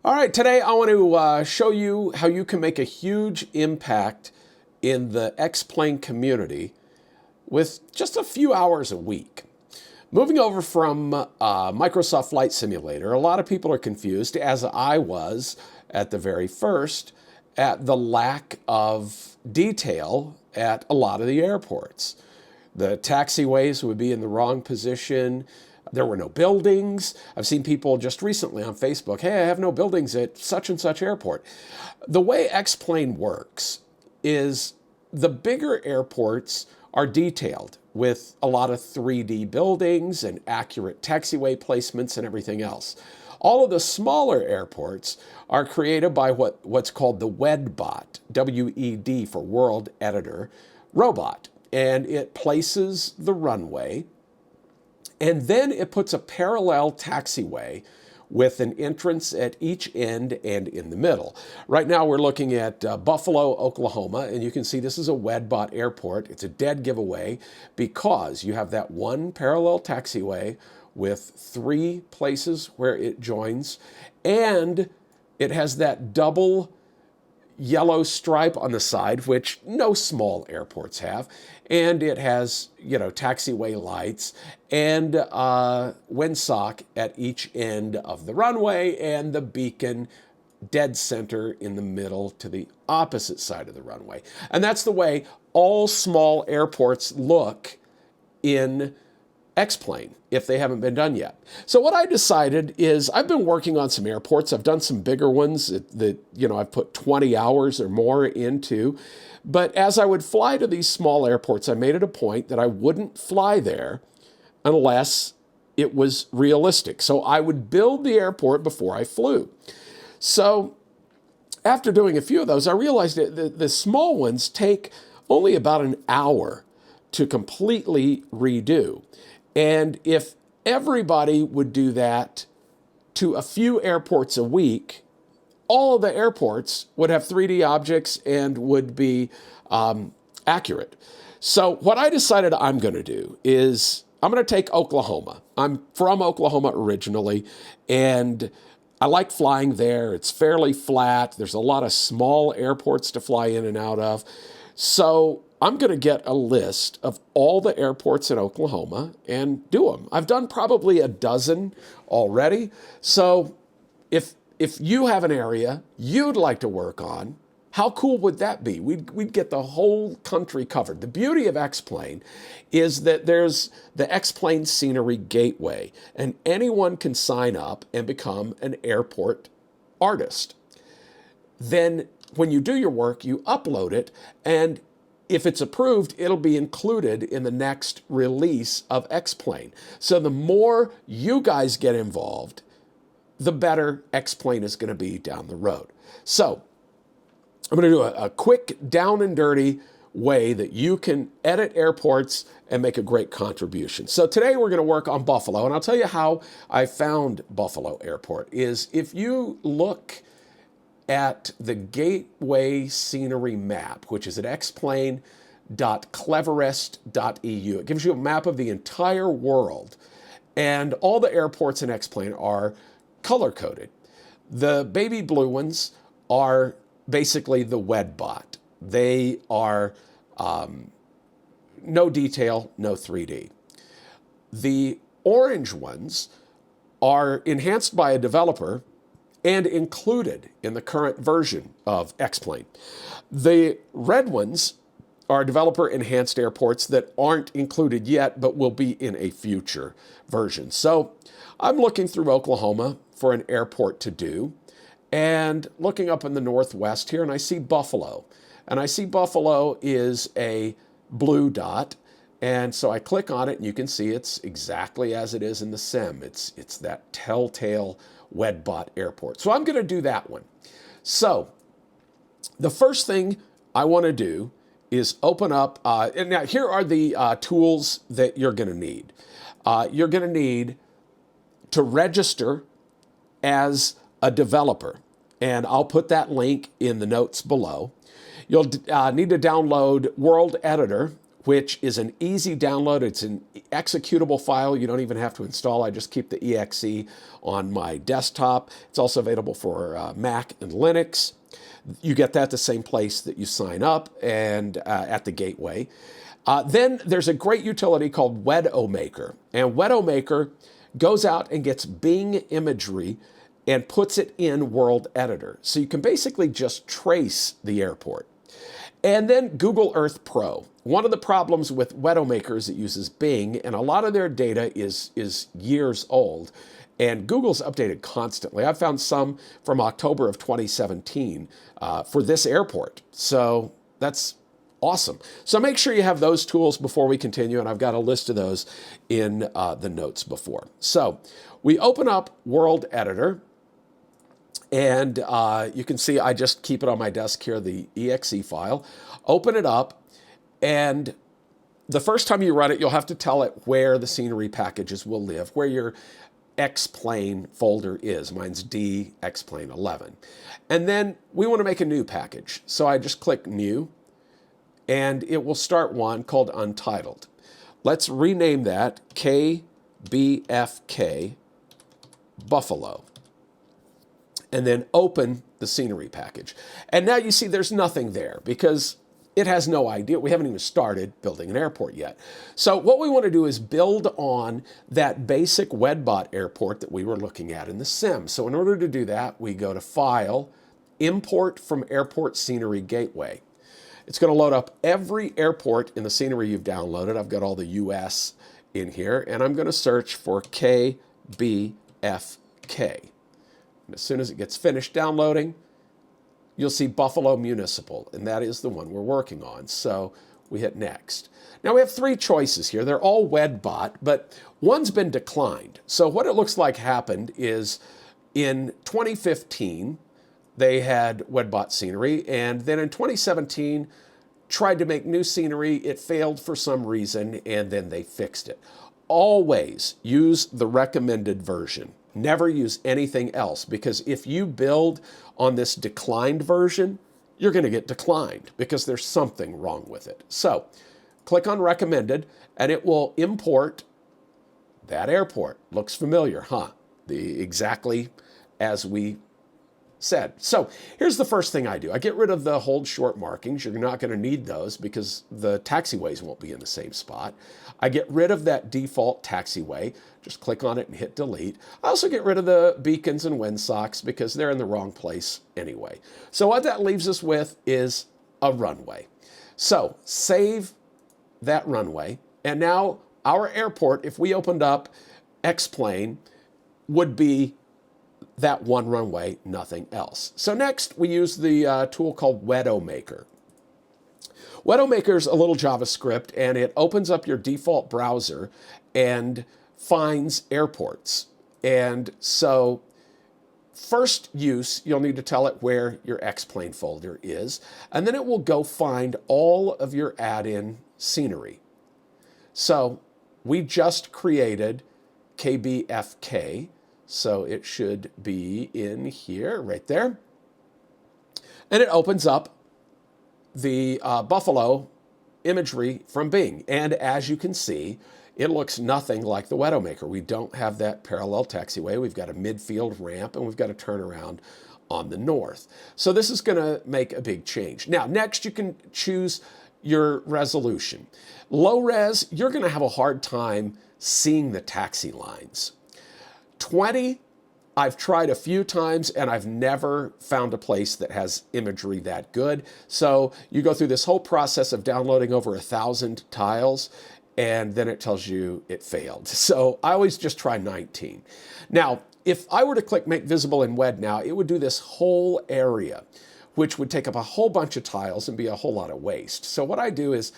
All right, today I want to show you how you can make a huge impact in the X-Plane community with just a few hours a week. Moving over from Microsoft Flight Simulator, a lot of people are confused, as I was at the very first, at the lack of detail at a lot of the airports. The taxiways would be in the wrong position. There were no buildings. I've seen people just recently on Facebook, hey, I have no buildings at such and such airport. The way X-Plane works is the bigger airports are detailed with a lot of 3D buildings and accurate taxiway placements and everything else. All of the smaller airports are created by what's called the WED bot, W-E-D for World Editor robot. And it places the runway, and then it puts a parallel taxiway with an entrance at each end and in the middle. Right now we're looking at Buffalo, Oklahoma, and you can see this is a WEDBot airport. It's a dead giveaway because you have that one parallel taxiway with 3 places where it joins, and it has that double yellow stripe on the side, which no small airports have, and it has, taxiway lights and windsock at each end of the runway and the beacon dead center in the middle to the opposite side of the runway. And that's the way all small airports look in X-Plane if they haven't been done yet. So what I decided is I've been working on some airports. I've done some bigger ones that I've put 20 hours or more into. But as I would fly to these small airports, I made it a point that I wouldn't fly there unless it was realistic. So I would build the airport before I flew. So after doing a few of those, I realized that the small ones take only about an hour to completely redo. And if everybody would do that to a few airports a week, all of the airports would have 3D objects and would be accurate. So what I decided I'm going to do is I'm going to take Oklahoma. I'm from Oklahoma originally, and I like flying there. It's fairly flat. There's a lot of small airports to fly in and out of. So I'm going to get a list of all the airports in Oklahoma and do them. I've done probably a dozen already. So if you have an area you'd like to work on, how cool would that be? We'd get the whole country covered. The beauty of X-Plane is that there's the X-Plane Scenery Gateway, and anyone can sign up and become an airport artist. Then when you do your work, you upload it, and if it's approved, it'll be included in the next release of X-Plane. So the more you guys get involved, the better X-Plane is going to be down the road. So I'm going to do a quick down and dirty way that you can edit airports and make a great contribution. So today we're going to work on Buffalo, and I'll tell you how I found Buffalo Airport is if you look at the Gateway Scenery Map, which is at xplane.cleverest.eu. It gives you a map of the entire world, and all the airports in X-Plane are color-coded. The baby blue ones are basically the WEDBot. They are no detail, no 3D. The orange ones are enhanced by a developer and included in the current version of X-Plane. The red ones are developer-enhanced airports that aren't included yet, but will be in a future version. So I'm looking through Oklahoma for an airport to do, and looking up in the northwest here, and I see Buffalo. And I see Buffalo is a blue dot, and so I click on it, and you can see it's exactly as it is in the sim. It's that telltale WEDBot airport. So I'm going to do that one. So the first thing I want to do is open up, and now here are the tools that you're going to need. You're going to need to register as a developer, and I'll put that link in the notes below. You'll need to download World Editor, which is an easy download. It's an executable file. You don't even have to install. I just keep the exe on my desktop. It's also available for Mac and Linux. You get that the same place that you sign up and at the gateway. Then there's a great utility called WED-O-Maker. And WED-O-Maker goes out and gets Bing imagery and puts it in World Editor. So you can basically just trace the airport. And then Google Earth Pro. One of the problems with WED-O-Maker is it uses Bing, and a lot of their data is years old. And Google's updated constantly. I've found some from October of 2017 for this airport. So that's awesome. So make sure you have those tools before we continue, and I've got a list of those in the notes before. So we open up World Editor, and you can see I just keep it on my desk here, the exe file. Open it up, and the first time you run it, you'll have to tell it where the scenery packages will live, where your X-Plane folder is. Mine's D X-Plane 11. And then we want to make a new package. So I just click New, and it will start one called Untitled. Let's rename that KBFK Buffalo. And then open the scenery package. And now you see there's nothing there because it has no idea. We haven't even started building an airport yet. So what we want to do is build on that basic WEDBot airport that we were looking at in the sim. So in order to do that, we go to File, Import from Airport Scenery Gateway. It's going to load up every airport in the scenery you've downloaded. I've got all the US in here, and I'm going to search for KBFK. And as soon as it gets finished downloading, you'll see Buffalo Municipal, and that is the one we're working on. So we hit Next. Now we have three choices here. They're all WEDBot, but one's been declined. So what it looks like happened is in 2015, they had WEDBot scenery, and then in 2017, tried to make new scenery. It failed for some reason, and then they fixed it. Always use the recommended version. Never use anything else, because if you build on this declined version, you're going to get declined because there's something wrong with it. So click on recommended, and it will import that airport. Looks familiar, huh? Exactly as we said. So here's the first thing I do. I get rid of the hold short markings. You're not going to need those because the taxiways won't be in the same spot. I get rid of that default taxiway. Just click on it and hit delete. I also get rid of the beacons and windsocks because they're in the wrong place anyway. So what that leaves us with is a runway. So save that runway. And now our airport, if we opened up X-Plane, would be that one runway, nothing else. So next, we use the tool called WED-O-Maker. WED-O-Maker is a little JavaScript, and it opens up your default browser and finds airports. And so first use, you'll need to tell it where your X-Plane folder is, and then it will go find all of your add-in scenery. So we just created KBFK, so it should be in here, right there. And it opens up the Buffalo imagery from Bing. And as you can see, it looks nothing like the WED-O-Maker. We don't have that parallel taxiway. We've got a midfield ramp, and we've got a turnaround on the north. So this is going to make a big change. Now, next you can choose your resolution. Low res, you're going to have a hard time seeing the taxi lines. 20, I've tried a few times, and I've never found a place that has imagery that good. So you go through this whole process of downloading over 1,000 tiles, and then it tells you it failed. So I always just try 19. Now, if I were to click Make Visible in WED now, it would do this whole area, which would take up a whole bunch of tiles and be a whole lot of waste. So what I do is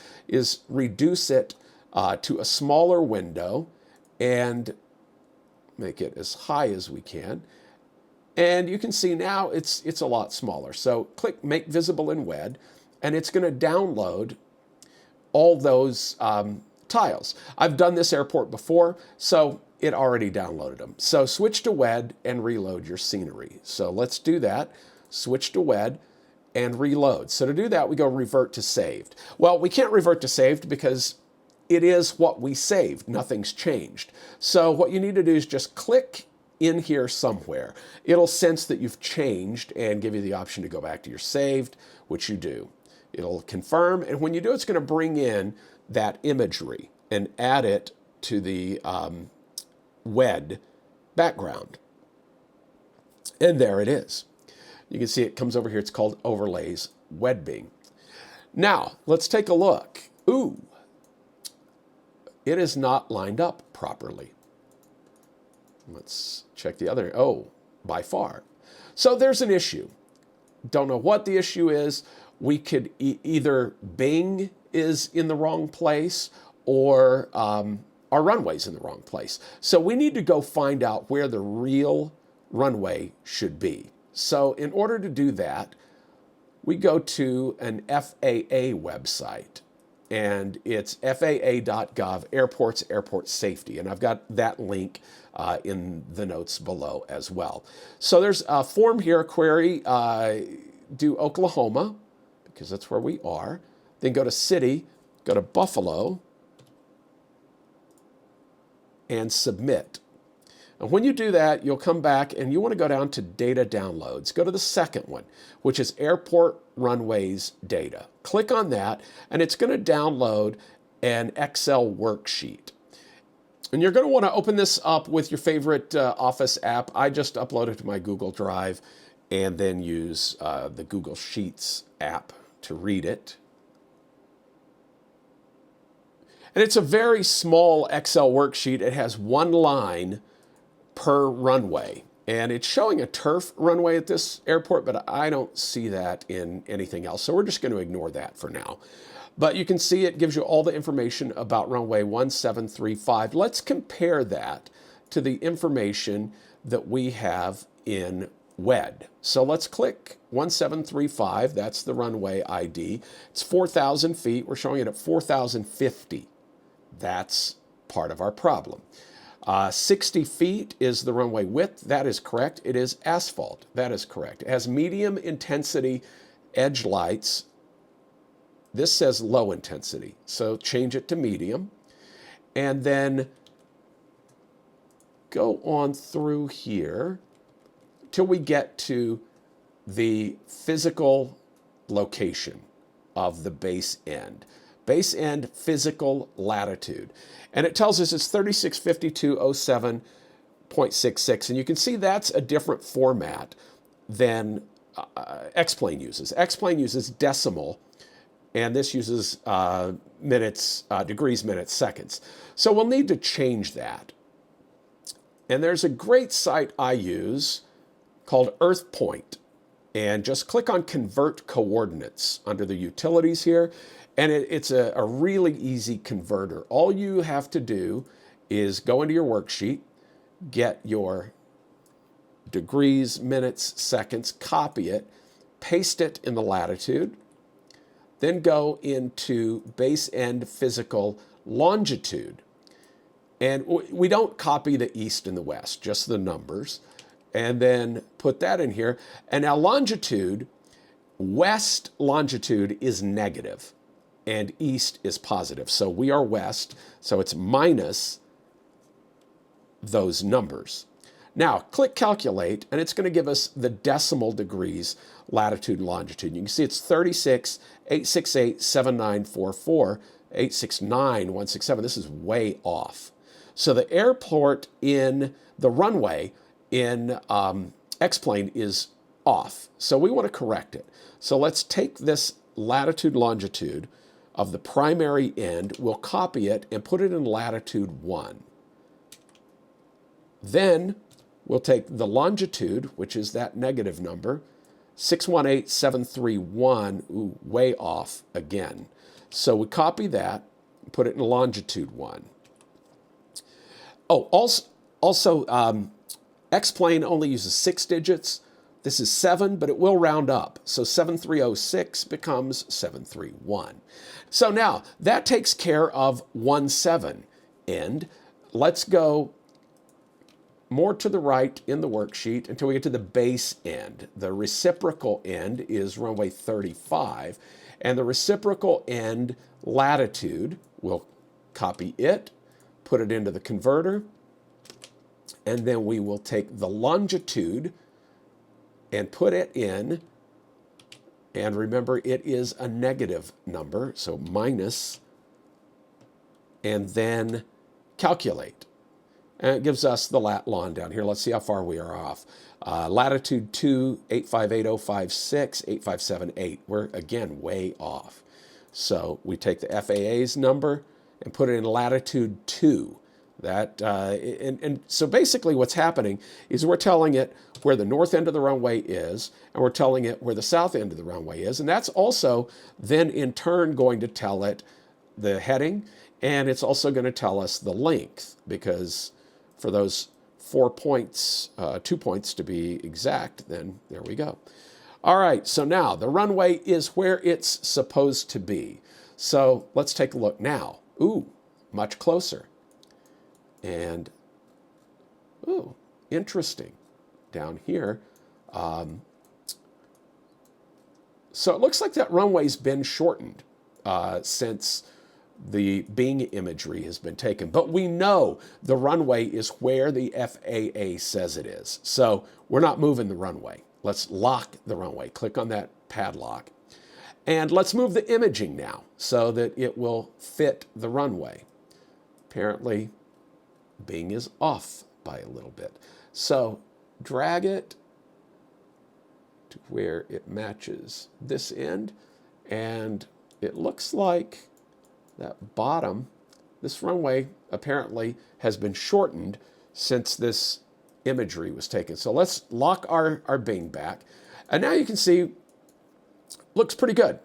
reduce it to a smaller window and make it as high as we can. And you can see now it's a lot smaller. So click Make Visible in WED, and it's going to download all those tiles. I've done this airport before, so it already downloaded them. So switch to WED and reload your scenery. So let's do that. Switch to WED, and reload. So to do that, we go revert to saved. Well, we can't revert to saved because it is what we saved. Nothing's changed. So what you need to do is just click in here somewhere. It'll sense that you've changed and give you the option to go back to your saved, which you do. It'll confirm, and when you do, it's going to bring in that imagery and add it to the WED background. And there it is. You can see it comes over here. It's called overlays WEDing. Now, let's take a look. Ooh, it is not lined up properly. Let's check the other. Oh, by far. So there's an issue. Don't know what the issue is. We could either Bing is in the wrong place or our runway's in the wrong place. So we need to go find out where the real runway should be. So in order to do that, we go to an FAA website, and it's faa.gov, airports, airport safety. And I've got that link in the notes below as well. So there's a form here, query, do Oklahoma, because that's where we are. Then go to city, go to Buffalo, and submit. And when you do that, you'll come back and you want to go down to data downloads. Go to the second one, which is airport runways data. Click on that, and it's going to download an Excel worksheet. And you're going to want to open this up with your favorite Office app. I just upload it to my Google Drive and then use the Google Sheets app to read it. And it's a very small Excel worksheet. It has one line per runway. And it's showing a turf runway at this airport, but I don't see that in anything else. So we're just going to ignore that for now. But you can see it gives you all the information about runway 1735. Let's compare that to the information that we have in WED. So let's click 1735. That's the runway ID. It's 4,000 feet. We're showing it at 4,050. That's part of our problem. 60 feet is the runway width. That is correct. It is asphalt. That is correct. It has medium intensity edge lights. This says low intensity, so change it to medium. And then go on through here till we get to the physical location of the base end. Base end physical latitude. And it tells us it's 365207.66. And you can see that's a different format than X-Plane uses. X-Plane uses decimal, and this uses minutes, degrees, minutes, seconds. So we'll need to change that. And there's a great site I use called EarthPoint. And just click on Convert Coordinates under the utilities here. And it's a really easy converter. All you have to do is go into your worksheet, get your degrees, minutes, seconds, copy it, paste it in the latitude, then go into base end physical longitude. And we don't copy the east and the west, just the numbers. And then put that in here. And now longitude, west longitude is negative and east is positive. So we are west, so it's minus those numbers. Now click calculate, and it's going to give us the decimal degrees latitude and longitude. You can see it's 36,868,7944, 869,167. This is way off. So the airport in the runway in X-Plane is off. So we want to correct it. So let's take this latitude longitude of the primary end, we'll copy it and put it in latitude 1. Then we'll take the longitude, which is that negative number, 618,731, ooh, way off again. So we copy that, put it in longitude 1. Oh, also X-Plane only uses 6 digits. This is 7, but it will round up. So 7306 becomes 731. So now that takes care of 17 end. Let's go more to the right in the worksheet until we get to the base end. The reciprocal end is runway 35, and the reciprocal end latitude, we'll copy it, put it into the converter, and then we will take the longitude and put it in, and remember it is a negative number, so minus, and then calculate. And it gives us the lat lon down here. Let's see how far we are off. Latitude 2, 858.056, 8578. We're, again, way off. So we take the FAA's number and put it in latitude 2. And so basically what's happening is we're telling it where the north end of the runway is, and we're telling it where the south end of the runway is. And that's also then in turn going to tell it the heading, and it's also going to tell us the length, because for those 4 points, 2 points to be exact, then there we go. All right, so now the runway is where it's supposed to be. So let's take a look now. Ooh, much closer. And, ooh, interesting. Down here. So it looks like that runway's been shortened since the Bing imagery has been taken. But we know the runway is where the FAA says it is. So we're not moving the runway. Let's lock the runway. Click on that padlock. And let's move the imaging now so that it will fit the runway. Apparently, Bing is off by a little bit. So drag it to where it matches this end. And it looks like that bottom, this runway apparently has been shortened since this imagery was taken. So let's lock our Bing back. And now you can see, looks pretty good.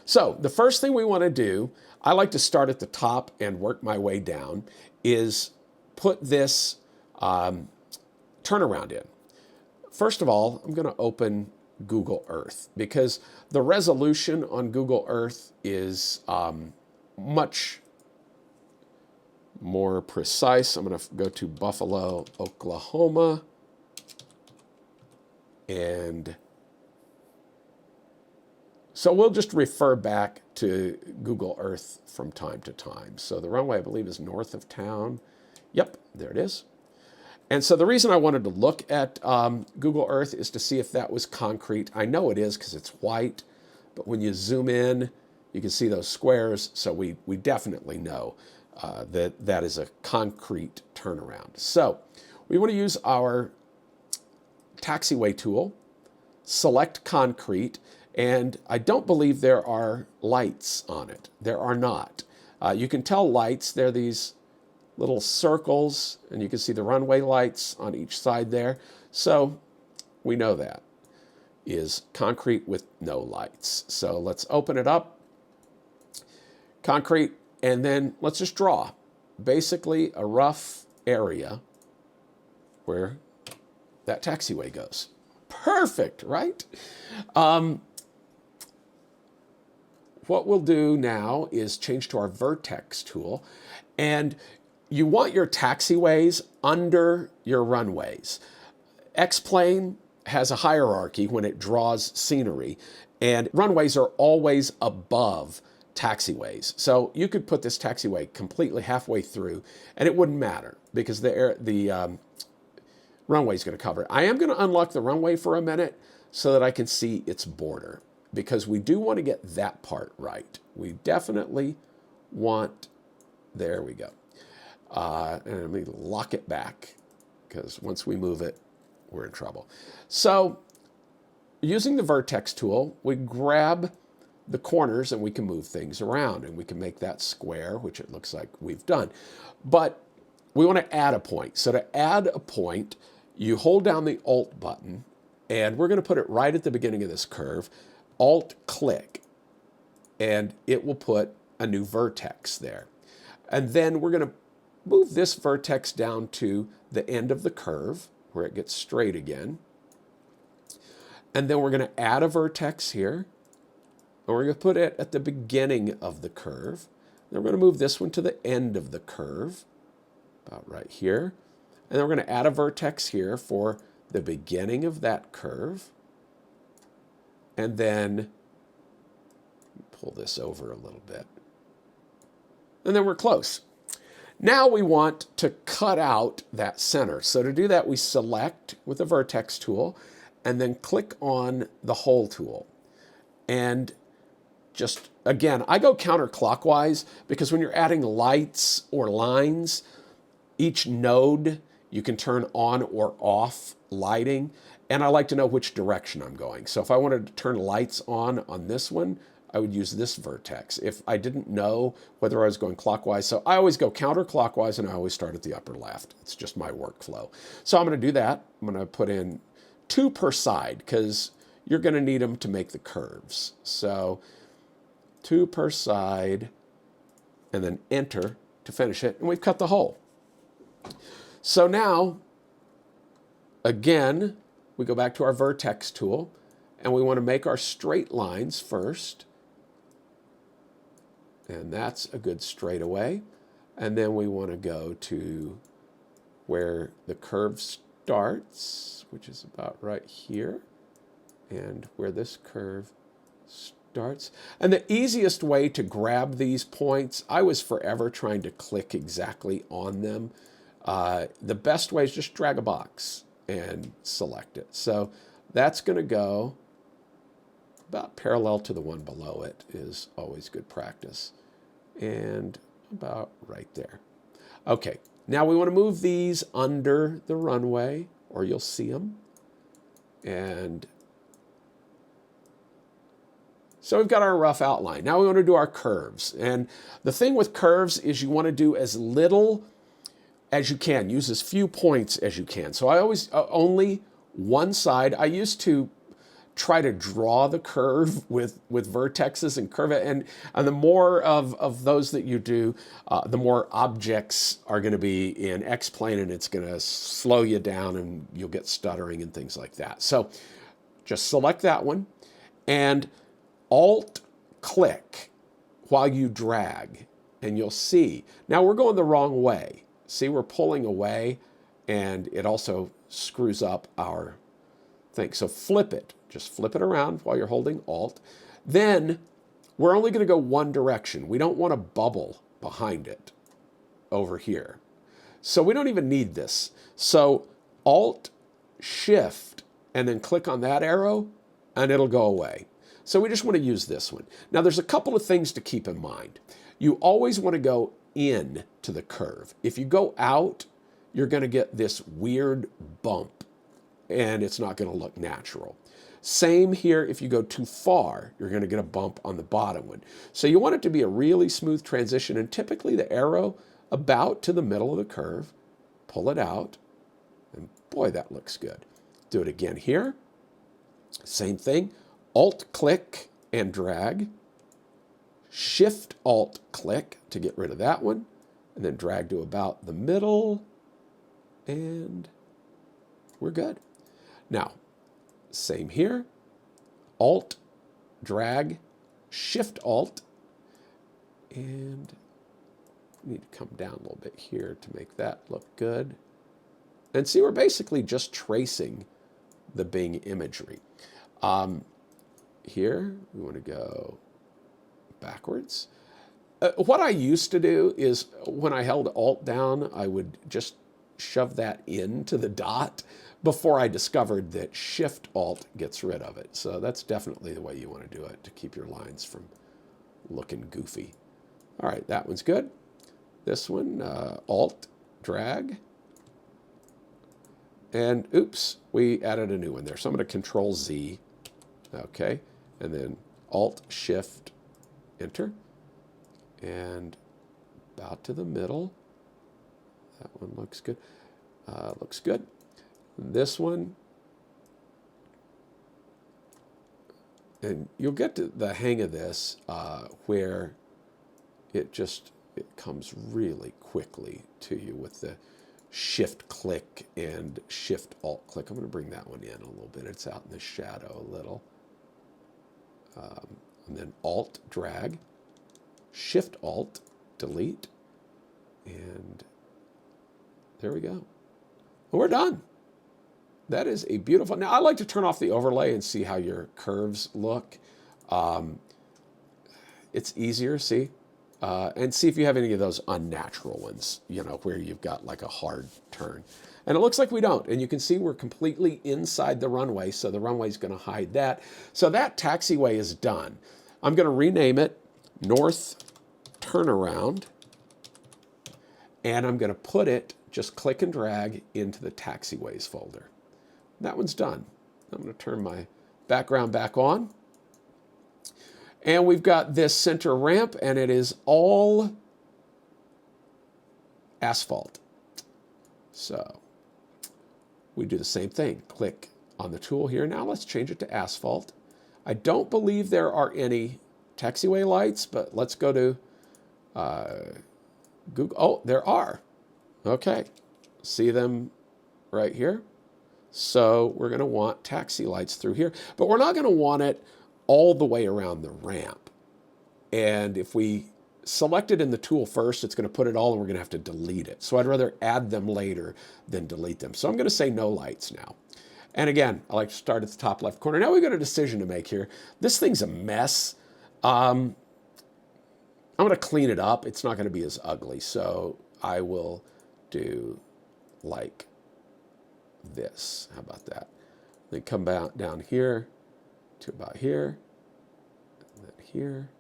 So the first thing we want to do, I like to start at the top and work my way down, is put this turnaround in. First of all, I'm going to open Google Earth because the resolution on Google Earth is much more precise. I'm going to go to Buffalo, Oklahoma, and so we'll just refer back to Google Earth from time to time. So the runway, I believe, is north of town. Yep, there it is. And so the reason I wanted to look at Google Earth is to see if that was concrete. I know it is because it's white, but when you zoom in, you can see those squares. So we definitely know that that is a concrete turnaround. So we want to use our taxiway tool, select concrete, and I don't believe there are lights on it. There are not. You can tell lights, they're these little circles, and you can see the runway lights on each side there. So we know that is concrete with no lights. So let's open it up. Concrete, and then let's just draw basically a rough area where that taxiway goes. Perfect, right? What we'll do now is change to our vertex tool, and you want your taxiways under your runways. X-plane has a hierarchy when it draws scenery, and runways are always above taxiways. So you could put this taxiway completely halfway through, and it wouldn't matter because the runway is going to cover it. I am going to unlock the runway for a minute so that I can see its border, because we do want to get that part right. We definitely want, there we go. And let me lock it back, because once we move it, we're in trouble. So using the vertex tool, we grab the corners and we can move things around, and we can make that square, which it looks like we've done. But we want to add a point. So to add a point, you hold down the Alt button, and we're going to put it right at the beginning of this curve. Alt click, and it will put a new vertex there. And then we're going to move this vertex down to the end of the curve where it gets straight again. And then we're going to add a vertex here. And we're going to put it at the beginning of the curve. Then we're going to move this one to the end of the curve, about right here. And then we're going to add a vertex here for the beginning of that curve. And then pull this over a little bit. And then we're close. Now we want to cut out that center. So to do that, we select with the vertex tool and then click on the hole tool. And just, again, I go counterclockwise because when you're adding lights or lines, each node you can turn on or off lighting. And I like to know which direction I'm going. So if I wanted to turn lights on this one, I would use this vertex. If I didn't know whether I was going clockwise, so I always go counterclockwise and I always start at the upper left. It's just my workflow. So I'm going to do that. I'm going to put in 2 per side because you're going to need them to make the curves. So 2 per side and then enter to finish it. And we've cut the hole. So now, again, we go back to our vertex tool and we want to make our straight lines first. And that's a good straightaway. And then we want to go to where the curve starts, which is about right here, and where this curve starts. And the easiest way to grab these points, I was forever trying to click exactly on them. The best way is just drag a box and select it. So that's going to go about parallel to the one below it is always good practice. And about right there. Okay, now we want to move these under the runway, or you'll see them. And so we've got our rough outline. Now we want to do our curves. And the thing with curves is you want to do as little as you can. Use as few points as you can. So I always only one side. I used to try to draw the curve with vertexes and curve it. And the more of those that you do, the more objects are going to be in X-plane, and it's going to slow you down and you'll get stuttering and things like that. So just select that one and Alt-click while you drag, and you'll see. Now we're going the wrong way. See, we're pulling away, and it also screws up our thing. So flip it. Just flip it around while you're holding Alt. Then we're only going to go one direction. We don't want a bubble behind it over here. So we don't even need this. So Alt, Shift, and then click on that arrow, and it'll go away. So we just want to use this one. Now there's a couple of things to keep in mind. You always want to go in to the curve. If you go out, you're going to get this weird bump, and it's not going to look natural. Same here, if you go too far, you're going to get a bump on the bottom one. So you want it to be a really smooth transition, and typically the arrow about to the middle of the curve, pull it out, and boy, that looks good. Do it again here. Same thing, Alt-click and drag, Shift-Alt-click to get rid of that one, and then drag to about the middle, and we're good. Now, same here, Alt, drag, Shift Alt, and need to come down a little bit here to make that look good. And see, we're basically just tracing the Bing imagery. Here, we want to go backwards. What I used to do is when I held Alt down, I would just shove that into the dot before I discovered that Shift-Alt gets rid of it. So that's definitely the way you want to do it to keep your lines from looking goofy. All right, that one's good. This one, Alt, drag. And oops, we added a new one there. So I'm going to Control Z. Okay, and then Alt, Shift, Enter. And about to the middle. That one looks good. Looks good. This one, and you'll get to the hang of this where it comes really quickly to you with the Shift click and Shift Alt click. I'm going to bring that one in a little bit. It's out in the shadow a little. And then Alt drag, Shift Alt delete, and there we go. We're done. That is a beautiful, now I like to turn off the overlay and see how your curves look. It's easier, see? And see if you have any of those unnatural ones, you know, where you've got like a hard turn. And it looks like we don't. And you can see we're completely inside the runway, so the runway is going to hide that. So that taxiway is done. I'm going to rename it North Turnaround, and I'm going to put it, just click and drag into the taxiways folder. That one's done. I'm going to turn my background back on. And we've got this center ramp, and it is all asphalt. So we do the same thing. Click on the tool here. Now let's change it to asphalt. I don't believe there are any taxiway lights, but let's go to Google. Oh, there are. Okay. See them right here? So we're going to want taxi lights through here, but we're not going to want it all the way around the ramp. And if we select it in the tool first, it's going to put it all and we're going to have to delete it. So I'd rather add them later than delete them. So I'm going to say no lights now. And again, I like to start at the top left corner. Now we've got a decision to make here. This thing's a mess. I'm going to clean it up. It's not going to be as ugly. So I will do like this. How about that? Then come down here to about here, and then here,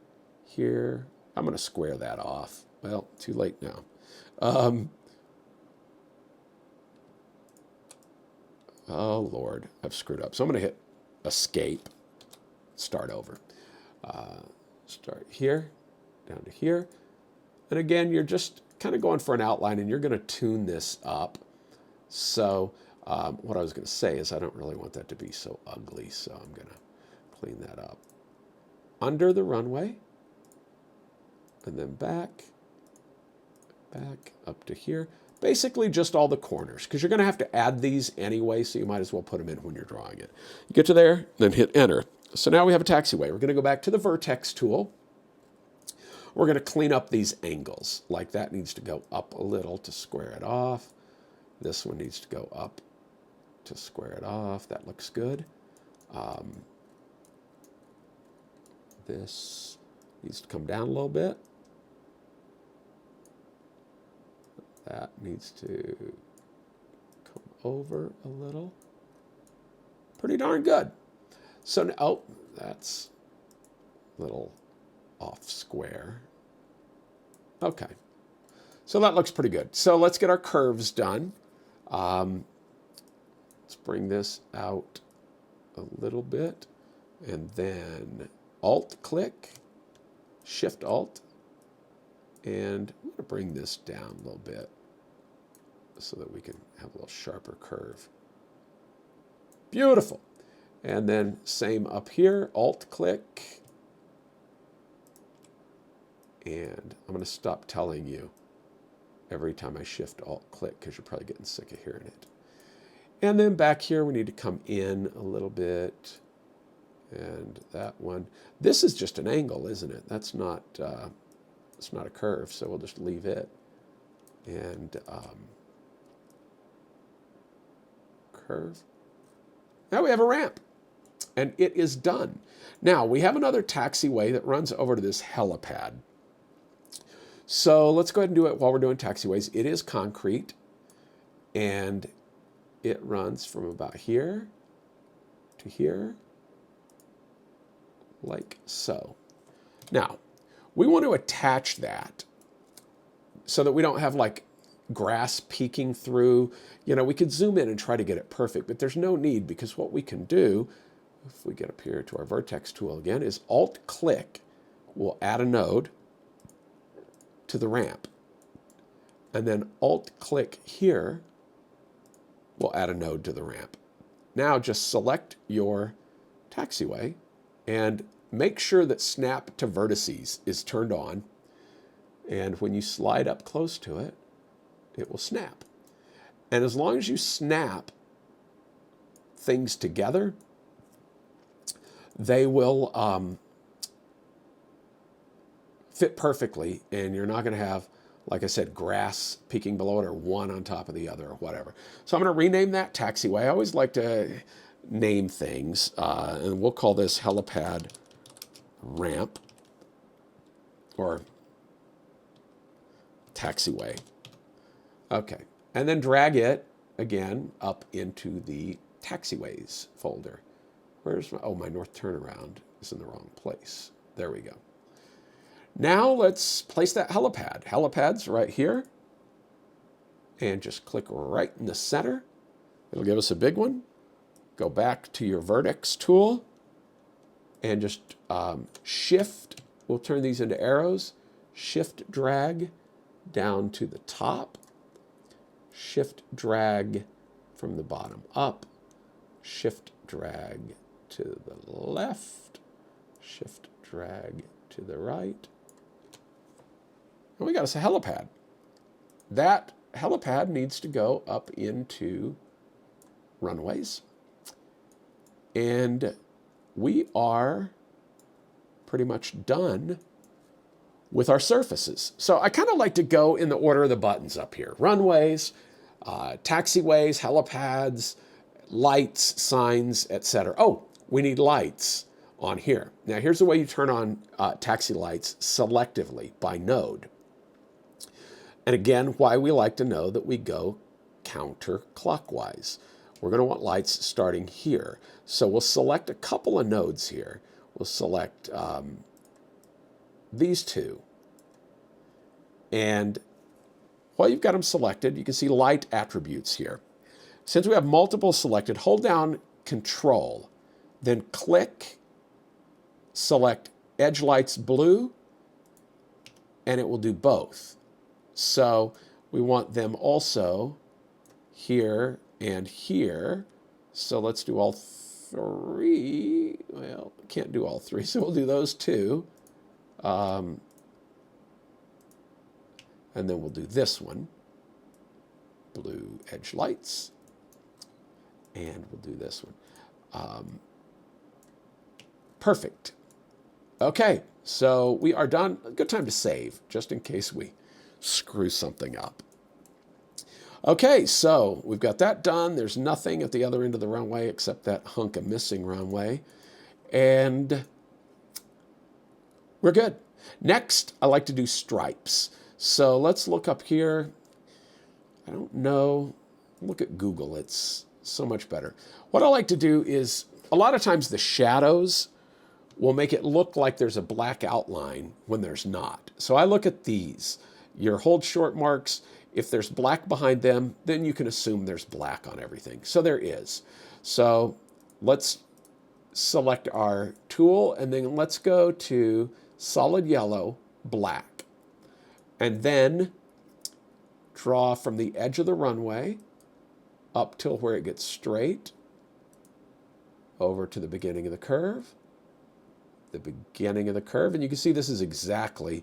here. I'm going to square that off. Well, too late now. Oh, Lord, I've screwed up. So I'm going to hit Escape, start over. Start here, down to here. And again, you're just kind of going for an outline, and you're going to tune this up. So what I was going to say is I don't really want that to be so ugly, so I'm going to clean that up. Under the runway, and then back up to here. Basically just all the corners, because you're going to have to add these anyway, so you might as well put them in when you're drawing it. You get to there, then hit Enter. So now we have a taxiway. We're going to go back to the Vertex tool. We're going to clean up these angles. Like that needs to go up a little to square it off. This one needs to go up to square it off. That looks good. This needs to come down a little bit. That needs to come over a little. Pretty darn good. So now, oh, that's a little off square. Okay. So that looks pretty good. So let's get our curves done. Let's bring this out a little bit, and then Alt-click, Shift-Alt, and I'm going to bring this down a little bit so that we can have a little sharper curve. Beautiful. And then same up here, Alt-click, and I'm going to stop telling you every time I Shift Alt-click because you're probably getting sick of hearing it. And then back here we need to come in a little bit, and that one. This is just an angle, isn't it? That's not it's not a curve, so we'll just leave it. And curve. Now we have a ramp, and it is done. Now we have another taxiway that runs over to this helipad. So let's go ahead and do it while we're doing taxiways. It is concrete, and it runs from about here to here, like so. Now, we want to attach that so that we don't have like grass peeking through. You know, we could zoom in and try to get it perfect, but there's no need, because what we can do, if we get up here to our Vertex tool again, is Alt-click. We'll add a node to the ramp. And then Alt-click here, we'll add a node to the ramp. Now just select your taxiway and make sure that Snap to Vertices is turned on. And when you slide up close to it, it will snap. And as long as you snap things together, they will fit perfectly, and you're not going to have like I said, grass peeking below it or one on top of the other or whatever. So I'm going to rename that taxiway. I always like to name things, and we'll call this helipad ramp or taxiway. Okay, and then drag it again up into the taxiways folder. Where's my north turnaround is in the wrong place. There we go. Now let's place that helipad. Helipad's right here. And just click right in the center. It'll give us a big one. Go back to your vertex tool and just shift. We'll turn these into arrows. Shift drag down to the top. Shift drag from the bottom up. Shift drag to the left. Shift drag to the right. And we got us a helipad. That helipad needs to go up into runways. And we are pretty much done with our surfaces. So I kind of like to go in the order of the buttons up here. Runways, taxiways, helipads, lights, signs, etc. Oh, we need lights on here. Now here's the way you turn on taxi lights selectively by node. And again, why we like to know that we go counterclockwise. We're going to want lights starting here. So we'll select a couple of nodes here. We'll select these two. And while you've got them selected, you can see light attributes here. Since we have multiple selected, hold down Control, then click, select Edge Lights Blue, and it will do both. So we want them also here and here. So let's do all three. Well, can't do all three, so we'll do those two. And then we'll do this one, blue edge lights. And we'll do this one. Perfect. Okay, so we are done. A good time to save, just in case we screw something up. Okay, so we've got that done. There's nothing at the other end of the runway except that hunk of missing runway. And we're good. Next, I like to do stripes. So let's look up here. I don't know. Look at Google. It's so much better. What I like to do is, a lot of times the shadows will make it look like there's a black outline when there's not. So I look at these. Your hold short marks, if there's black behind them, then you can assume there's black on everything. So there is. So let's select our tool and then let's go to solid yellow, black. And then draw from the edge of the runway up till where it gets straight, over to the beginning of the curve, and you can see this is exactly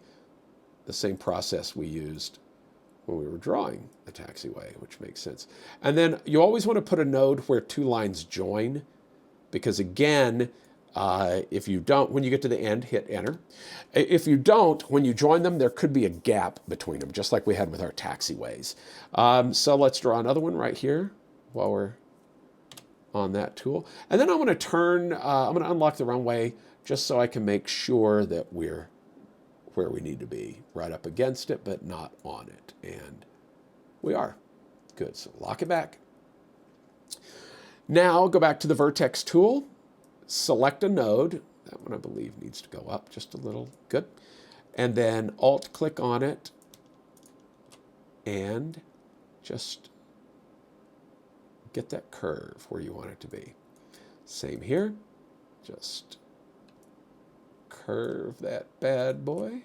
the same process we used when we were drawing the taxiway, which makes sense. And then you always want to put a node where two lines join, because again, if you don't, when you get to the end, hit enter. If you don't, when you join them, there could be a gap between them, just like we had with our taxiways. So let's draw another one right here while we're on that tool. And then I'm going to turn, I'm going to unlock the runway just so I can make sure that we're where we need to be, right up against it, but not on it. And we are. Good, so lock it back. Now go back to the vertex tool, select a node. That one I believe needs to go up just a little. Good. And then alt click on it and just get that curve where you want it to be. Same here. Just curve that bad boy.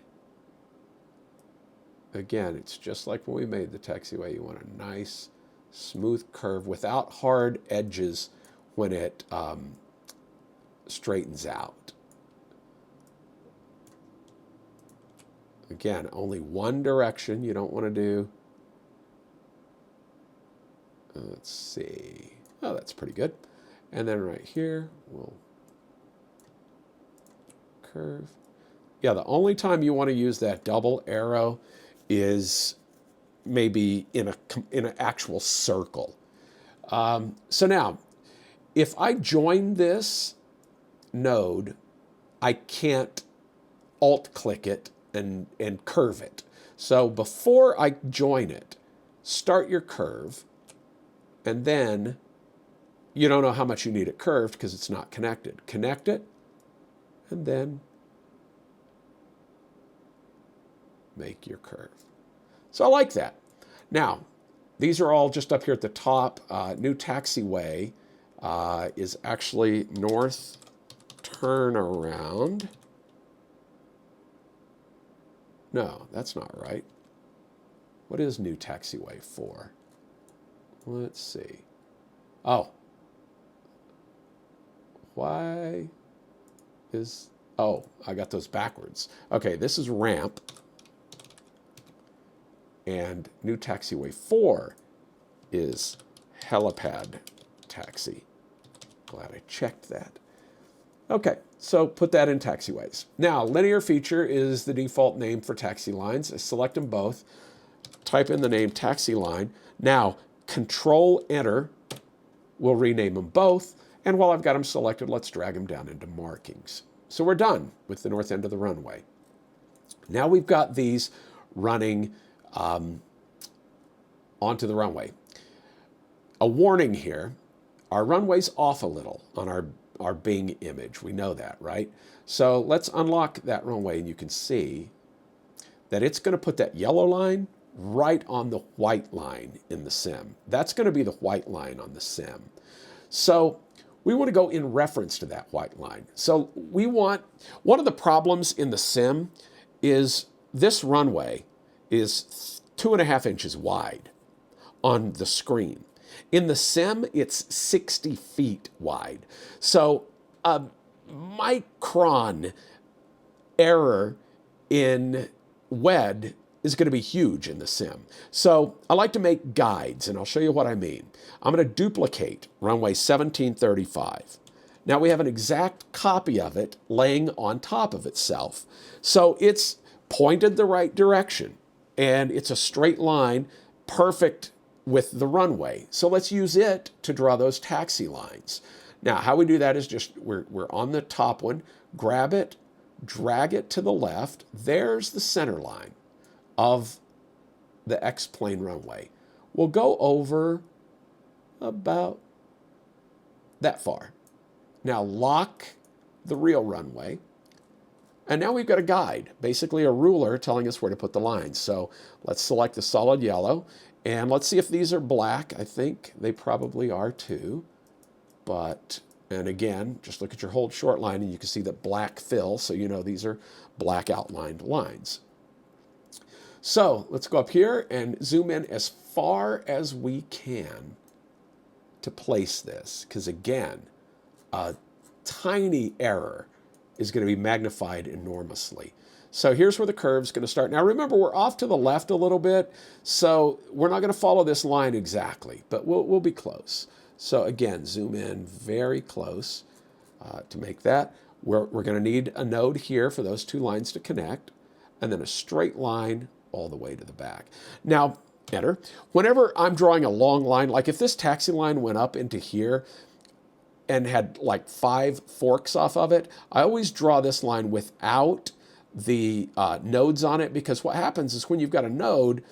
Again, it's just like when we made the taxiway. You want a nice, smooth curve without hard edges when it straightens out. Again, only one direction. You don't want to do, let's see. Oh, that's pretty good. And then right here, we'll curve. Yeah, the only time you want to use that double arrow is maybe in an actual circle. So now, if I join this node, I can't alt-click it and curve it. So before I join it, start your curve, and then you don't know how much you need it curved because it's not connected. Connect it, and then make your curve. So I like that. Now, these are all just up here at the top. New taxiway is actually north turnaround. No, that's not right. What is new taxiway for? Let's see. Oh. Why is... Oh, I got those backwards. Okay, this is ramp. And new taxiway 4 is helipad taxi. Glad I checked that. Okay, so put that in taxiways. Now, linear feature is the default name for taxi lines. I select them both, type in the name taxi line. Now, Control Enter will rename them both. And while I've got them selected, let's drag them down into markings. So we're done with the north end of the runway. Now we've got these running onto the runway. A warning here, our runway's off a little on our Bing image. We know that, right? So let's unlock that runway, and you can see that it's going to put that yellow line right on the white line in the sim. That's going to be the white line on the sim. So we want to go in reference to that white line. So we want, one of the problems in the sim is this runway is 2.5 inches wide on the screen. In the sim, it's 60 feet wide. So a micron error in WED is going to be huge in the sim. So I like to make guides, and I'll show you what I mean. I'm going to duplicate runway 1735. Now we have an exact copy of it laying on top of itself. So it's pointed the right direction, and it's a straight line, perfect with the runway. So let's use it to draw those taxi lines. Now, how we do that is just, we're on the top one, grab it, drag it to the left. There's the center line of the X-plane runway. We'll go over about that far. Now lock the real runway. And now we've got a guide, basically a ruler telling us where to put the lines. So let's select the solid yellow, and let's see if these are black. I think they probably are too. But, and again, just look at your hold short line and you can see that black fill, so you know these are black outlined lines. So let's go up here and zoom in as far as we can to place this, because again, a tiny error is going to be magnified enormously. So here's where the curve's going to start. Now remember, we're off to the left a little bit, so we're not going to follow this line exactly, but we'll be close. So again, zoom in very close to make that. We're going to need a node here for those two lines to connect, and then a straight line all the way to the back. Now, enter. Whenever I'm drawing a long line, like if this taxi line went up into here and had like 5 forks off of it, I always draw this line without the nodes on it, because what happens is when you've got a node,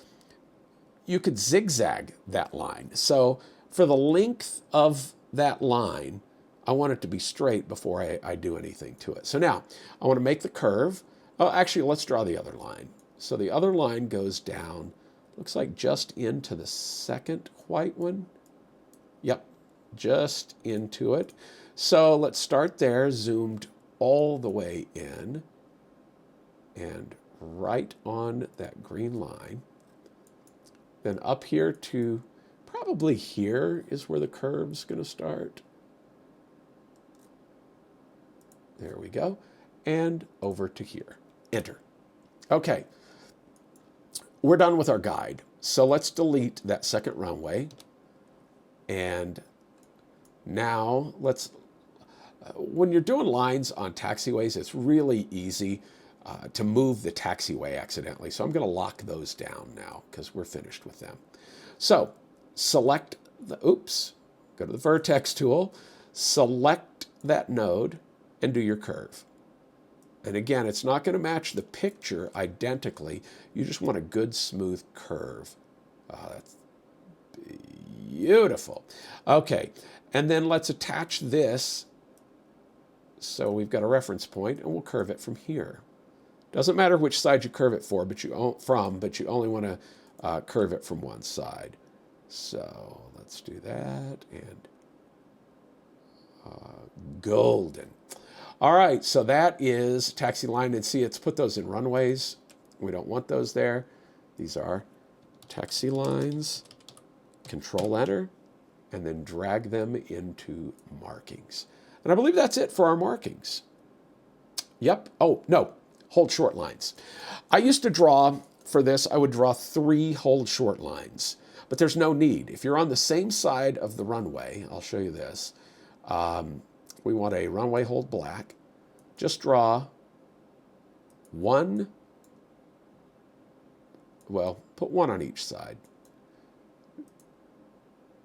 you could zigzag that line. So for the length of that line, I want it to be straight before I do anything to it. So now I want to make the curve. Oh, actually, let's draw the other line. So the other line goes down, looks like just into the second white one. Yep, just into it. So let's start there, zoomed all the way in, and right on that green line. Then up here to probably here is where the curve's going to start. There we go. And over to here. Enter. Okay. We're done with our guide. So let's delete that second runway. And now let's, when you're doing lines on taxiways, it's really easy. to move the taxiway accidentally. So I'm going to lock those down now because we're finished with them. So select the, go to the vertex tool, select that node, and do your curve. And again, it's not going to match the picture identically. You just want a good, smooth curve. That's beautiful. Okay, and then let's attach this. So we've got a reference point, and we'll curve it from here. Doesn't matter which side you curve it but you only want to curve it from one side. So let's do that, and golden. All right, so that is taxi line, and see, it's put those in runways. We don't want those there. These are taxi lines. Control Enter, and then drag them into markings. And I believe that's it for our markings. Yep. Oh, no, hold short lines. I used to draw, for this, I would draw 3 hold short lines, but there's no need. If you're on the same side of the runway, I'll show you this. We want a runway hold black. Just draw one, well, put one on each side.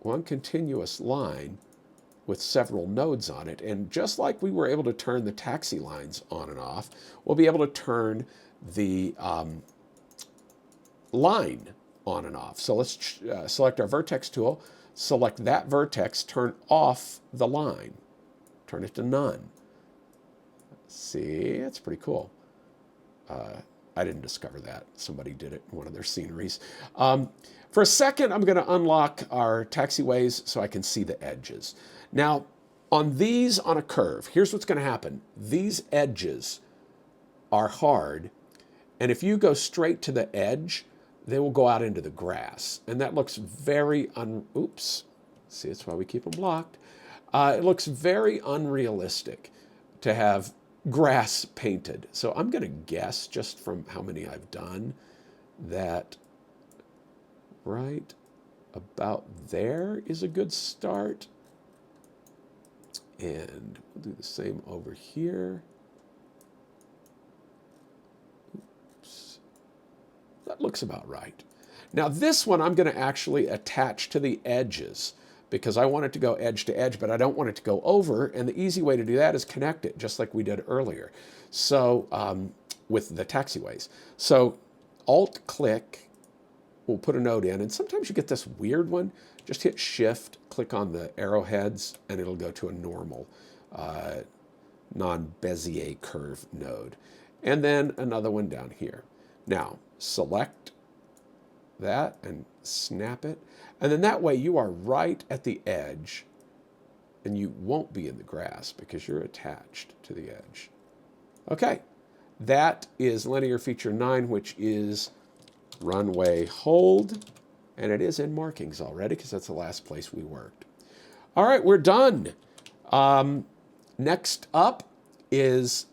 One continuous line with several nodes on it. And just like we were able to turn the taxi lines on and off, we'll be able to turn the line on and off. So let's select our vertex tool, select that vertex, turn off the line. Turn it to none. See, it's pretty cool. I didn't discover that. Somebody did it in one of their sceneries. For a second, I'm going to unlock our taxiways so I can see the edges. Now, on these on a curve, here's what's going to happen. These edges are hard, and if you go straight to the edge, they will go out into the grass. And that looks very see, that's why we keep them blocked. It looks very unrealistic to have grass painted. So I'm going to guess, just from how many I've done, that right about there is a good start. And we'll do the same over here. Oops. That looks about right. Now this one I'm going to actually attach to the edges, because I want it to go edge to edge, but I don't want it to go over. And the easy way to do that is connect it, just like we did earlier. So with the taxiways. So Alt-click, we'll put a node in. And sometimes you get this weird one. Just hit Shift, click on the arrowheads, and it'll go to a normal non-Bezier curve node. And then another one down here. Now, select that and snap it. And then that way you are right at the edge, and you won't be in the grass because you're attached to the edge. Okay, that is linear feature 9, which is runway hold, and it is in markings already because that's the last place we worked. All right, we're done. Next up is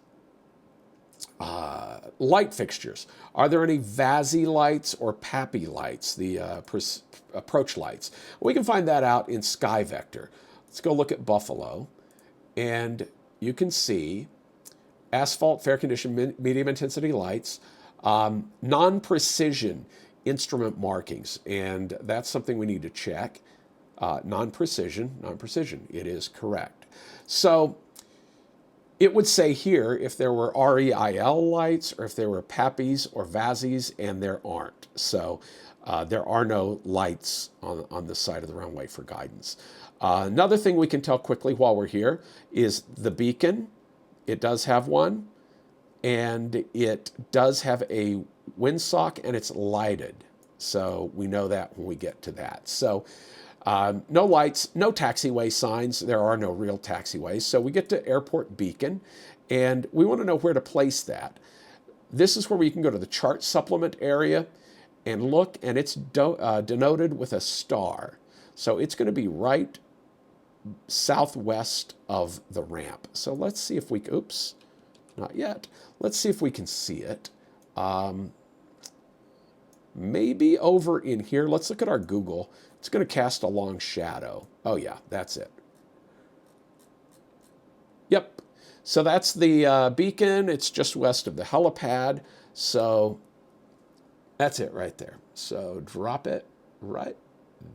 light fixtures. Are there any VASI lights or PAPI lights, the approach lights? We can find that out in Sky Vector. Let's go look at Buffalo, and you can see asphalt, fair condition, medium intensity lights, non-precision instrument markings, and that's something we need to check. Non-precision, it is correct. So it would say here if there were REIL lights or if there were PAPIs or VASIs, and there aren't. So there are no lights on the side of the runway for guidance. Another thing we can tell quickly while we're here is the beacon. It does have one, and it does have a windsock, and it's lighted. So we know that when we get to that. So no lights, no taxiway signs. There are no real taxiways. So we get to airport beacon, and we want to know where to place that. This is where we can go to the chart supplement area and look, and it's denoted with a star. So it's going to be right southwest of the ramp. So let's see if we, oops, not yet. Let's see if we can see it. Maybe over in here. Let's look at our Google. It's going to cast a long shadow. Oh yeah, that's it. Yep. So that's the beacon. It's just west of the helipad. So that's it right there. So drop it right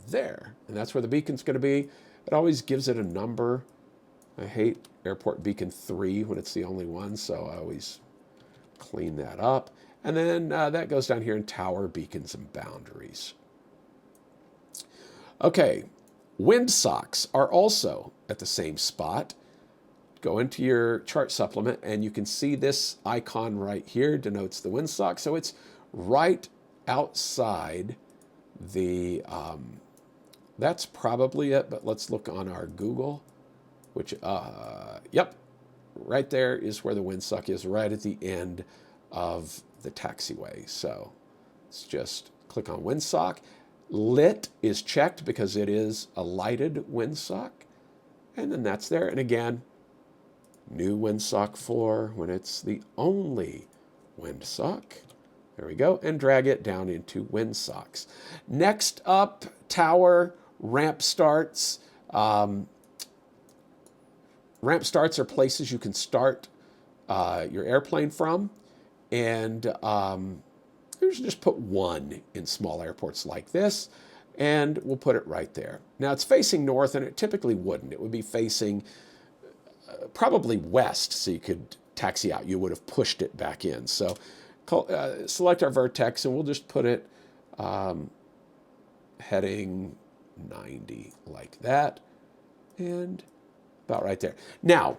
there. And that's where the beacon's going to be. It always gives it a number. I hate airport beacon 3 when it's the only one, so I always clean that up. And then that goes down here in tower, beacons, and boundaries. Okay, wind socks are also at the same spot. Go into your chart supplement and you can see this icon right here denotes the wind sock. So it's right outside the, that's probably it, but let's look on our Google, which, yep, right there is where the windsock is, right at the end of the taxiway. So let's just click on windsock. Lit is checked because it is a lighted windsock. And then that's there. And again, new windsock for when it's the only windsock. There we go. And drag it down into windsocks. Next up, tower, ramp starts. Ramp starts are places you can start your airplane from. And we should just put one in small airports like this. And we'll put it right there. Now it's facing north, and it typically wouldn't. It would be facing probably west, so you could taxi out. You would have pushed it back in. So select our vertex, and we'll just put it heading 90 like that. And about right there. Now,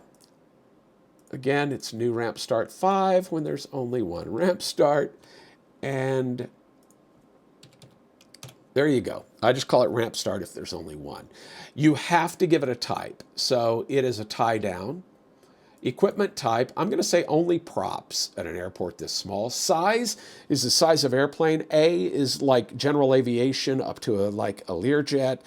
again, it's new ramp start 5 when there's only one ramp start. And there you go. I just call it ramp start if there's only one. You have to give it a type. So it is a tie down. Equipment type, I'm going to say only props at an airport this small. Size is the size of airplane. A is like general aviation up to like a Learjet.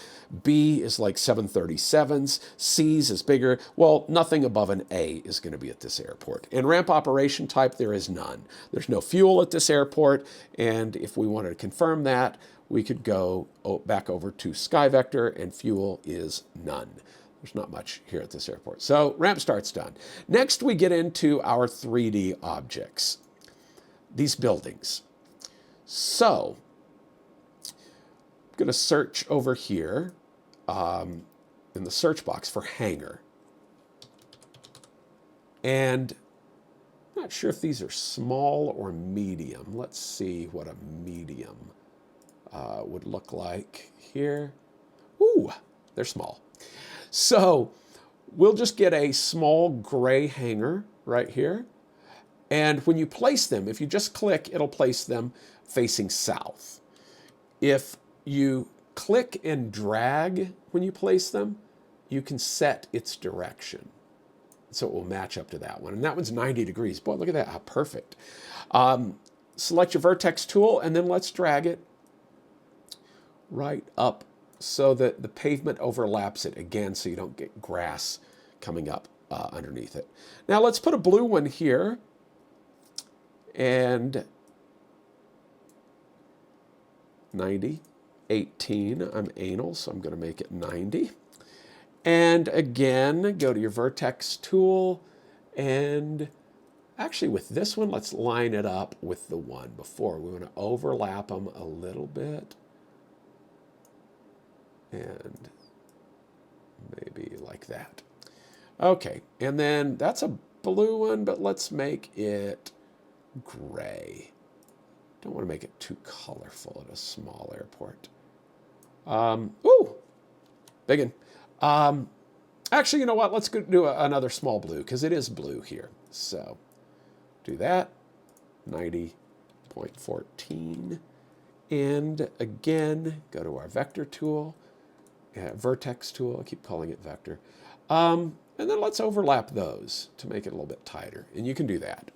B is like 737s. C's is bigger. Well, nothing above an A is going to be at this airport. And ramp operation type, there is none. There's no fuel at this airport. And if we wanted to confirm that, we could go back over to SkyVector, and fuel is none. There's not much here at this airport. So ramp start's done. Next, we get into our 3D objects, these buildings. So I'm going to search over here in the search box for hangar. And I'm not sure if these are small or medium. Let's see what a medium would look like here. Ooh, they're small. So we'll just get a small gray hanger right here. And when you place them, if you just click, it'll place them facing south. If you click and drag when you place them, you can set its direction. So it will match up to that one. And that one's 90 degrees. Boy, look at that, how perfect. Select your vertex tool, and then let's drag it right up so that the pavement overlaps it again, so you don't get grass coming up underneath it. Now let's put a blue one here, and 90, 18, I'm anal, so I'm going to make it 90. And again, go to your vertex tool, and actually with this one, let's line it up with the one before. We want to overlap them a little bit. And maybe like that. Okay, and then that's a blue one, but let's make it gray. Don't want to make it too colorful at a small airport. Ooh, big one. Actually, you know what? Let's go do another small blue, because it is blue here. So do that, 90.14. And again, go to our vector tool. Vertex tool, I keep calling it vector. And then let's overlap those to make it a little bit tighter. And you can do that.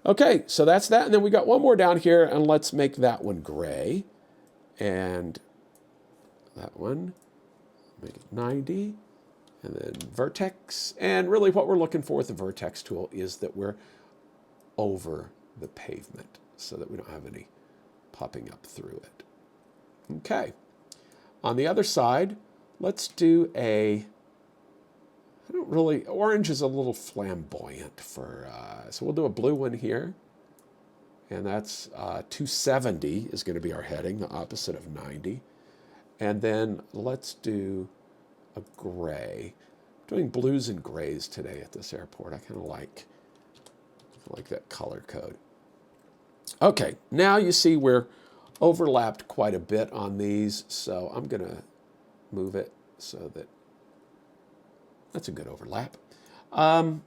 Okay, so that's that. And then we got one more down here, and let's make that one gray. And that one, make it 90. And then vertex. And really what we're looking for with the vertex tool is that we're over the pavement so that we don't have any popping up through it. Okay. On the other side, let's do a, I don't really, orange is a little flamboyant for, so we'll do a blue one here. And that's 270 is going to be our heading, the opposite of 90. And then let's do a gray. I'm doing blues and grays today at this airport. I kind of like that color code. Okay, now you see we're overlapped quite a bit on these, so I'm going to move it so that that's a good overlap. Then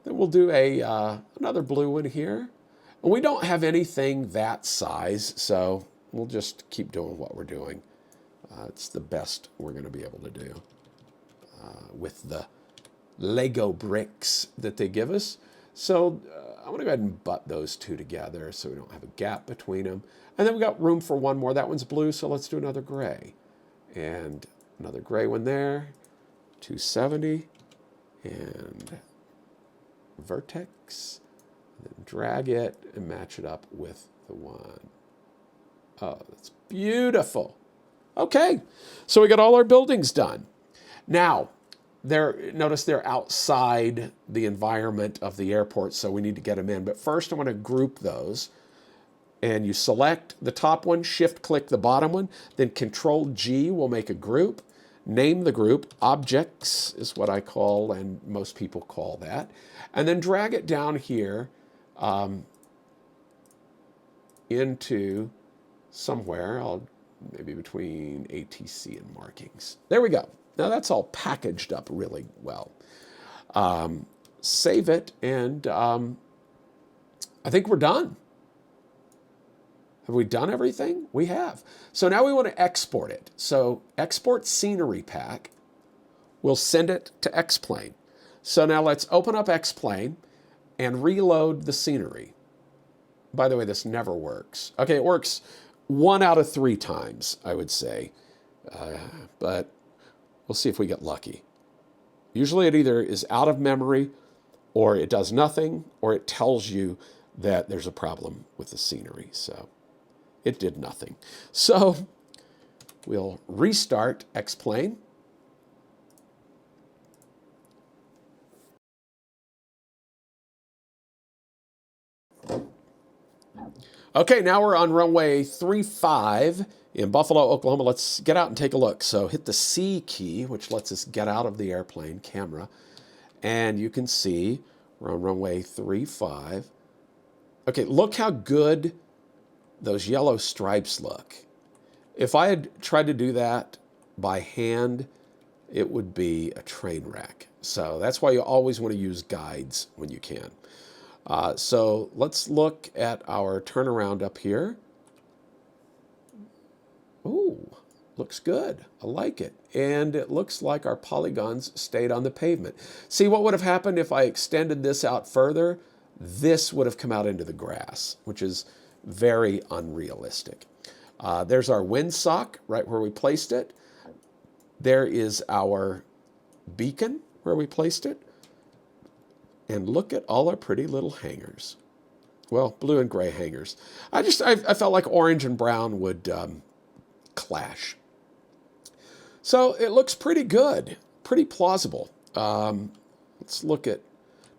we'll do another blue one here. And we don't have anything that size, so we'll just keep doing what we're doing. It's the best we're going to be able to do with the Lego bricks that they give us. So I'm going to go ahead and butt those two together so we don't have a gap between them. And then we got room for one more. That one's blue, so let's do another gray. And another gray one there, 270, and vertex. And then drag it and match it up with the one. Oh, that's beautiful. Okay, so we got all our buildings done. Now, notice they're outside the environment of the airport, so we need to get them in. But first, I want to group those. And you select the top one, shift-click the bottom one, then Control-G will make a group. Name the group. Objects is what I call, and most people call that. And then drag it down here into somewhere, maybe between ATC and markings. There we go. Now that's all packaged up really well. Save it, and I think we're done. Have we done everything? We have. So now we want to export it. So export scenery pack. We'll send it to X-Plane. So now let's open up X-Plane and reload the scenery. By the way, this never works. Okay, it works 1 out of 3 times, I would say. But we'll see if we get lucky. Usually it either is out of memory, or it does nothing, or it tells you that there's a problem with the scenery. So it did nothing. So we'll restart X-Plane. Okay, now we're on runway 35 in Buffalo, Oklahoma. Let's get out and take a look. So hit the C key, which lets us get out of the airplane camera. And you can see we're on runway 35. Okay, look how good those yellow stripes look. If I had tried to do that by hand, it would be a train wreck. So that's why you always want to use guides when you can. So let's look at our turnaround up here. Ooh, looks good. I like it. And it looks like our polygons stayed on the pavement. See, what would have happened if I extended this out further? This would have come out into the grass, which is very unrealistic. There's our windsock right where we placed it. There is our beacon where we placed it. And look at all our pretty little hangers. Well, blue and gray hangers. I felt like orange and brown would clash. So it looks pretty good, pretty plausible. Let's look at,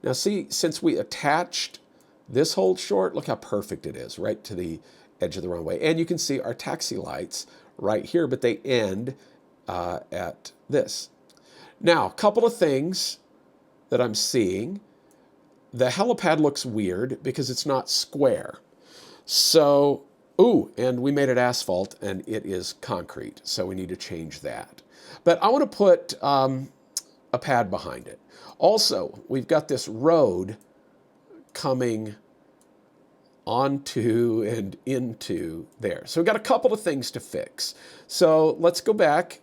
now see, since we attached this hold short, look how perfect it is, right to the edge of the runway. And you can see our taxi lights right here, but they end at this. Now, a couple of things that I'm seeing. The helipad looks weird because it's not square. So, and we made it asphalt and it is concrete. So we need to change that. But I want to put a pad behind it. Also, we've got this road coming onto and into there. So we've got a couple of things to fix. So let's go back.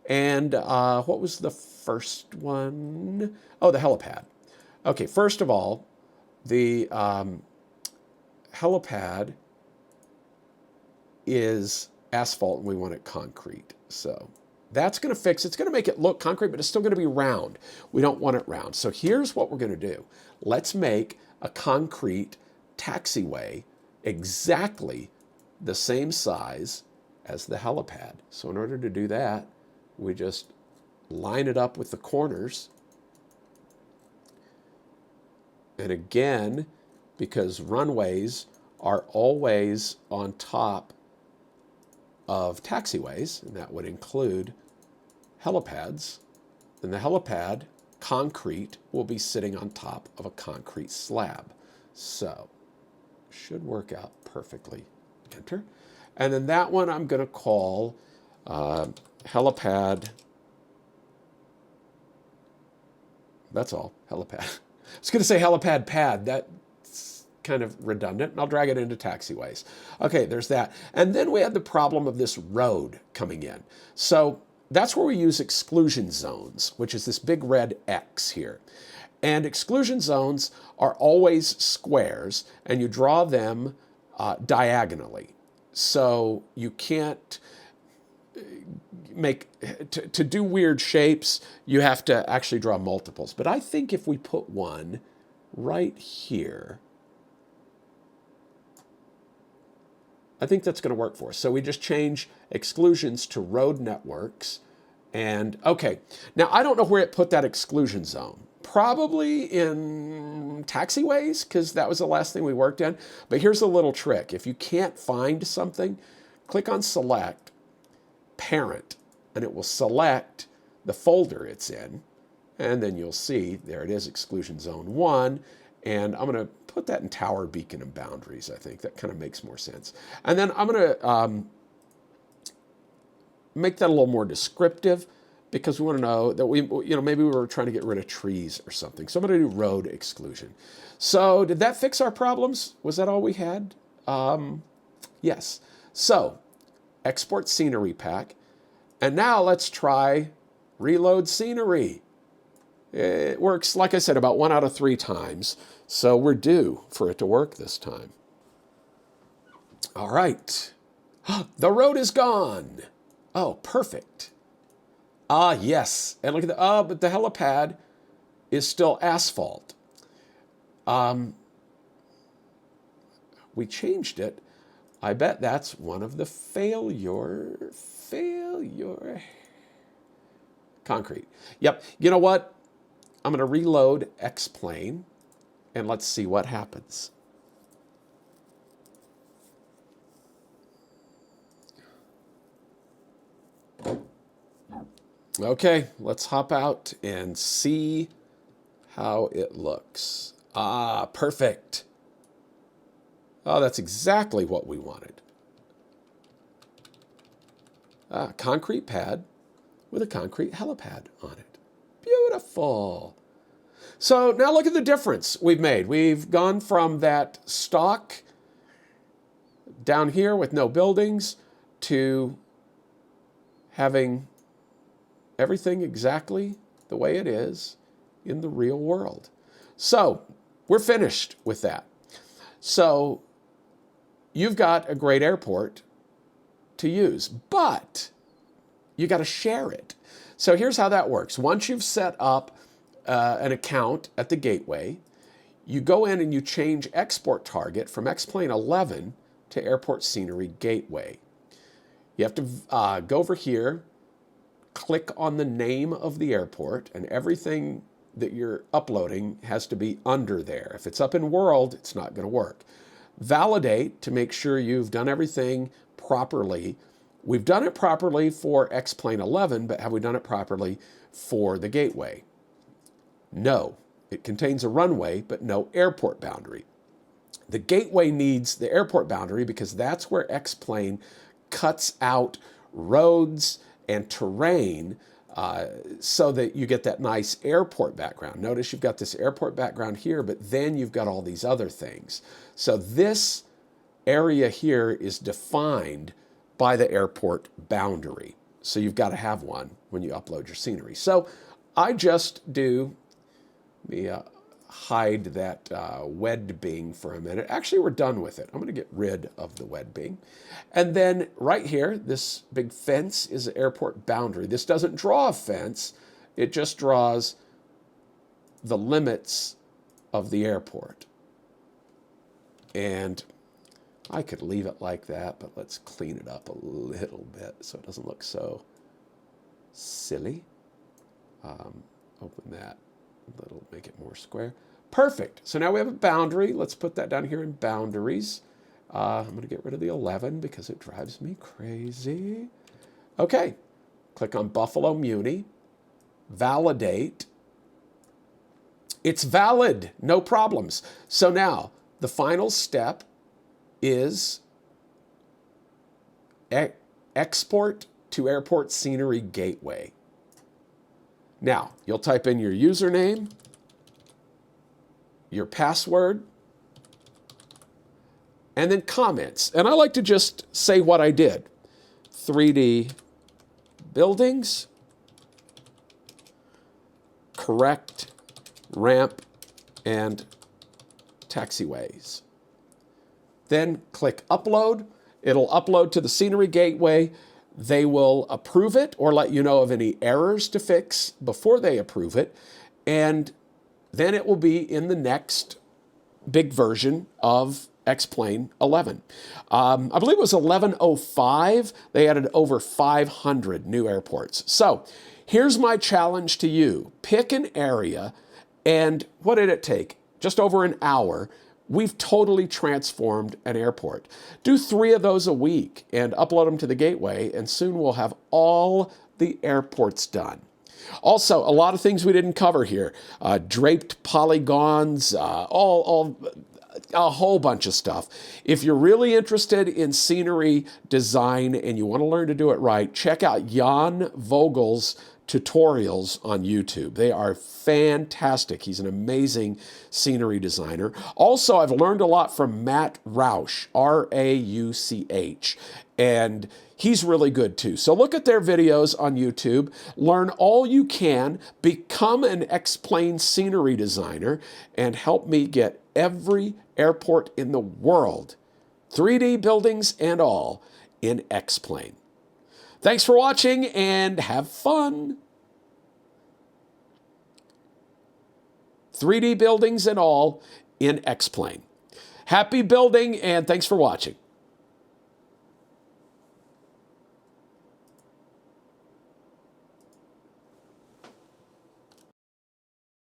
And what was the first one? Oh, the helipad. Okay, first of all, the helipad is asphalt and we want it concrete. So that's going to fix it. It's going to make it look concrete, but it's still going to be round. We don't want it round. So here's what we're going to do. Let's make a concrete taxiway exactly the same size as the helipad. So in order to do that, we just line it up with the corners. And again, because runways are always on top of taxiways, and that would include helipads, then the helipad concrete will be sitting on top of a concrete slab. So, should work out perfectly. Enter. And then that one I'm going to call helipad. That's all, helipad. I was going to say helipad pad. That's kind of redundant, and I'll drag it into taxiways. Okay, there's that. And then we had the problem of this road coming in. So that's where we use exclusion zones, which is this big red X here. And exclusion zones are always squares, and you draw them diagonally. So you can't to do weird shapes, you have to actually draw multiples. But I think if we put one right here, I think that's going to work for us. So we just change exclusions to road networks. And okay, now I don't know where it put that exclusion zone. Probably in taxiways, because that was the last thing we worked in. But here's a little trick. If you can't find something, click on Select, Parent, and it will select the folder it's in. And then you'll see, there it is, Exclusion Zone 1. And I'm going to put that in Tower, Beacon, and Boundaries, I think. That kind of makes more sense. And then I'm going to make that a little more descriptive, because we want to know that maybe we were trying to get rid of trees or something. So I'm going to do road exclusion. So did that fix our problems? Was that all we had? Yes. So export scenery pack. And now let's try reload scenery. It works, like I said, about 1 out of 3 times. So we're due for it to work this time. All right. The road is gone. Oh, perfect. Ah, yes. And look at but the helipad is still asphalt. We changed it. I bet that's one of the failure. Concrete. Yep. You know what? I'm going to reload X-plane, and let's see what happens. Okay, let's hop out and see how it looks. Ah, perfect. Oh, that's exactly what we wanted. Concrete pad with a concrete helipad on it. Beautiful. So now look at the difference we've made. We've gone from that stock down here with no buildings to having everything exactly the way it is in the real world. So we're finished with that. So you've got a great airport to use, but you got to share it. So here's how that works. Once you've set up an account at the gateway, you go in and you change export target from X-plane 11 to airport scenery gateway. You have to go over here, click on the name of the airport, and everything that you're uploading has to be under there. If it's up in world, it's not going to work. Validate to make sure you've done everything properly. We've done it properly for X-plane 11, but have we done it properly for the gateway? No. It contains a runway, but no airport boundary. The gateway needs the airport boundary because that's where X-plane cuts out roads and terrain so that you get that nice airport background. Notice you've got this airport background here, but then you've got all these other things. So this area here is defined by the airport boundary. So you've got to have one when you upload your scenery. So I just do, hide that WED Bing for a minute. Actually, we're done with it. I'm going to get rid of the WED Bing. And then right here, this big fence is the airport boundary. This doesn't draw a fence. It just draws the limits of the airport. And I could leave it like that, but let's clean it up a little bit so it doesn't look so silly. Open that, that'll make it more square. Perfect. So now we have a boundary. Let's put that down here in boundaries. I'm going to get rid of the 11 because it drives me crazy. Okay, click on Buffalo Muni, validate. It's valid, no problems. So now the final step is export to Airport Scenery Gateway. Now, you'll type in your username, your password, and then comments. And I like to just say what I did. 3D buildings, correct ramp and taxiways. Then click upload. It'll upload to the Scenery Gateway. They will approve it or let you know of any errors to fix before they approve it. And then it will be in the next big version of X-Plane 11. I believe it was 1105. They added over 500 new airports. So here's my challenge to you. Pick an area, and what did it take? Just over an hour. We've totally transformed an airport. Do 3 of those a week and upload them to the gateway, and soon we'll have all the airports done. Also, a lot of things we didn't cover here. Draped polygons, a whole bunch of stuff. If you're really interested in scenery design and you want to learn to do it right, check out Jan Vogel's tutorials on YouTube. They are fantastic. He's an amazing scenery designer. Also, I've learned a lot from Matt Rauch, R-A-U-C-H, and he's really good too. So look at their videos on YouTube, learn all you can, become an X-Plane scenery designer, and help me get every airport in the world, 3D buildings and all, in X-Plane. Thanks for watching and have fun. 3D buildings and all in X-Plane. Happy building and thanks for watching.